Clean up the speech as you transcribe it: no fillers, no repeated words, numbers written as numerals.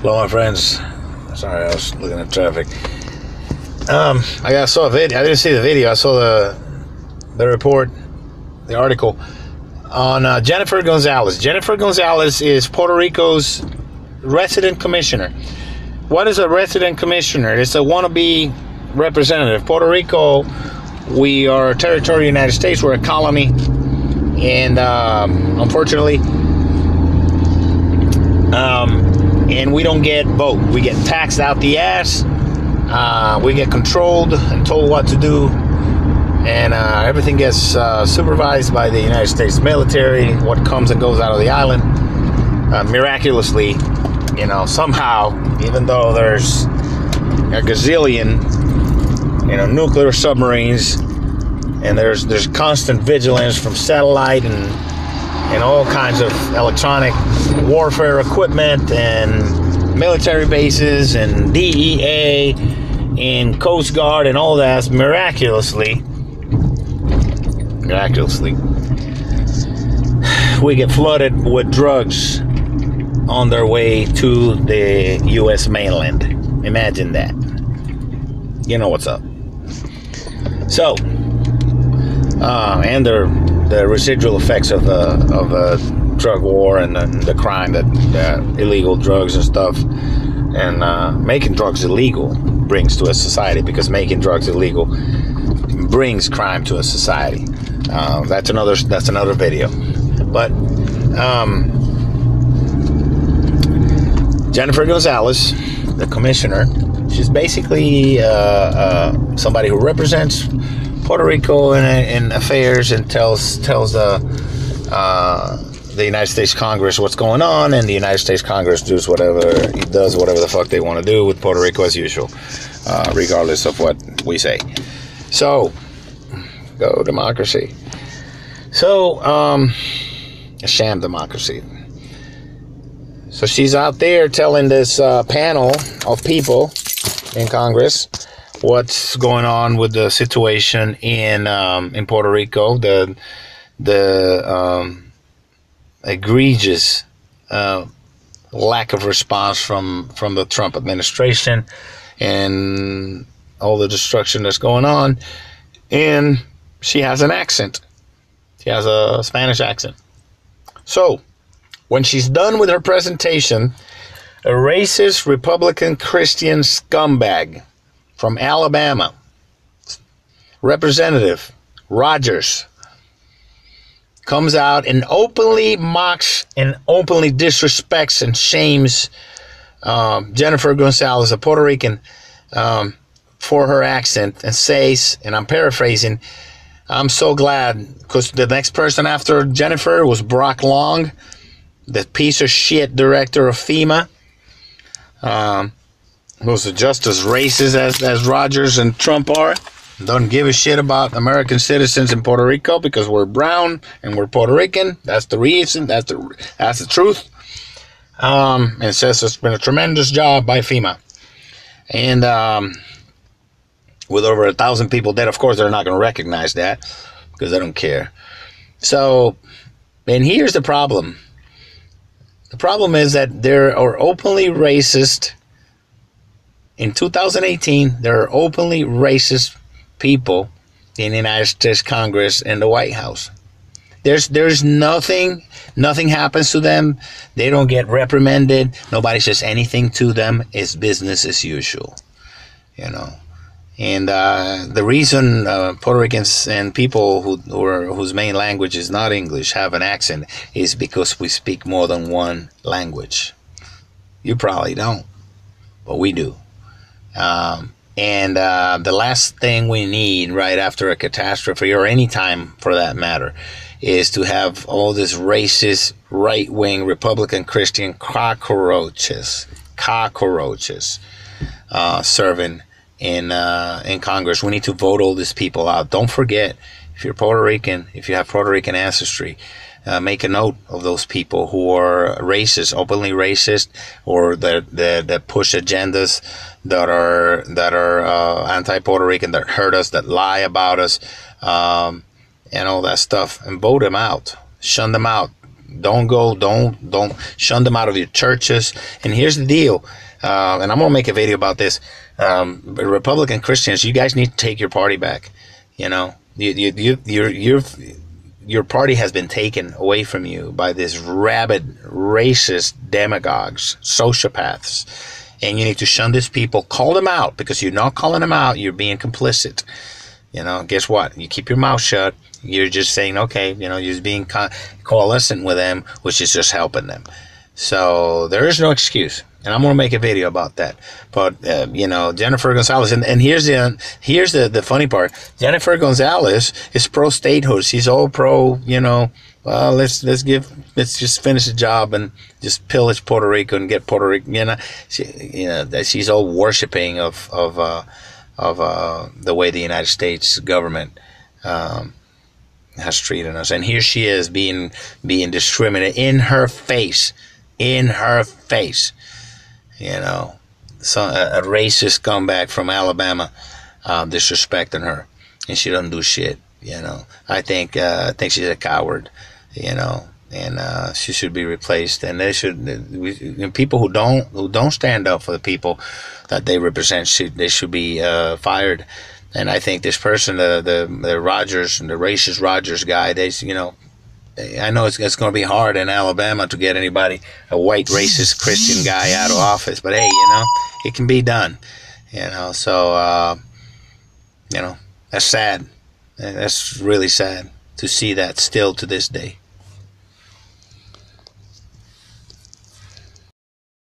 Hello, my friends. Sorry, I was looking at traffic. I saw a video. I didn't see the video. I saw the report, the article on Jennifer Gonzalez. Jennifer Gonzalez is Puerto Rico's resident commissioner. What is a resident commissioner? It's a wannabe representative. Puerto Rico, we are a territory of the United States. We're a colony. And unfortunately, and we don't get vote. We get taxed out the ass. We get controlled and told what to do. And everything gets supervised by the United States military. What comes and goes out of the island, miraculously, somehow, even though there's a gazillion, nuclear submarines, and there's constant vigilance from satellite and all kinds of electronic warfare equipment and military bases and DEA and Coast Guard and all that. Miraculously, we get flooded with drugs on their way to the U.S. mainland. Imagine that. You know what's up. So, and the residual effects of the drug war and the crime that illegal drugs and stuff, and making drugs illegal brings to a society, because making drugs illegal brings crime to a society. That's another video. But Jennifer Gonzalez, the commissioner, she's basically somebody who represents Puerto Rico in affairs and tells the United States Congress what's going on, and the United States Congress does whatever the fuck they want to do with Puerto Rico as usual, regardless of what we say. So, go democracy. So, a sham democracy. So she's out there telling this panel of people in Congress what's going on with the situation in Puerto Rico, the egregious lack of response from the Trump administration, and all the destruction that's going on. And she has an accent. She has a Spanish accent. So, when she's done with her presentation, a racist Republican Christian scumbag from Alabama, Representative Rogers, comes out and openly mocks and openly disrespects and shames Jennifer Gonzalez, a Puerto Rican, for her accent, and says, and I'm paraphrasing, "I'm so glad," because the next person after Jennifer was Brock Long, the piece of shit director of FEMA, who's just as racist as Rogers and Trump are. Doesn't give a shit about American citizens in Puerto Rico because we're brown and we're Puerto Rican. That's the reason. That's the truth. And says it's been a tremendous job by FEMA. And with over 1,000 people dead, of course they're not going to recognize that because they don't care. So, and here's the problem. The problem is that there are openly racist. In 2018, there are openly racist people in the United States Congress and the White House. There's nothing happens to them. They don't get reprimanded. Nobody says anything to them. It's business as usual, And the reason Puerto Ricans and people whose main language is not English have an accent is because we speak more than one language. You probably don't, but we do. And the last thing we need right after a catastrophe, or any time for that matter, is to have all this racist, right-wing, Republican, Christian cockroaches serving in Congress. We need to vote all these people out. Don't forget, if you're Puerto Rican, if you have Puerto Rican ancestry, make a note of those people who are racist, openly racist, or that push agendas that are anti-Puerto Rican, that hurt us, that lie about us, and all that stuff, and vote them out, shun them out, Don't go. Don't shun them out of your churches. And here's the deal. And I'm gonna make a video about this. Republican Christians, you guys need to take your party back. You know, your party has been taken away from you by this rabid, racist demagogues, sociopaths. And you need to shun these people. Call them out, because you're not calling them out. You're being complicit. You know, guess what? You keep your mouth shut. You're just saying, okay, you know, you're just being coalescent with them, which is just helping them. So there is no excuse. And I'm going to make a video about that. But, you know, Jennifer Gonzalez, and here's the funny part. Jennifer Gonzalez is pro-statehood. She's all pro, you know, well, let's just finish the job and just pillage Puerto Rico and get Puerto Rico, you know, she's all worshiping of the way the United States government, has treated us. And here she is being discriminated in her face, you know, a racist comeback from Alabama, disrespecting her, and she doesn't do shit. You know, I think she's a coward. You know, and she should be replaced. And people who don't stand up for the people that they represent, they should be fired. And I think this person, the Rogers, and the racist Rogers guy, you know, I know it's going to be hard in Alabama to get a white racist Christian guy out of office, but hey, you know, it can be done. You know, so you know, that's sad. That's really sad to see that still to this day.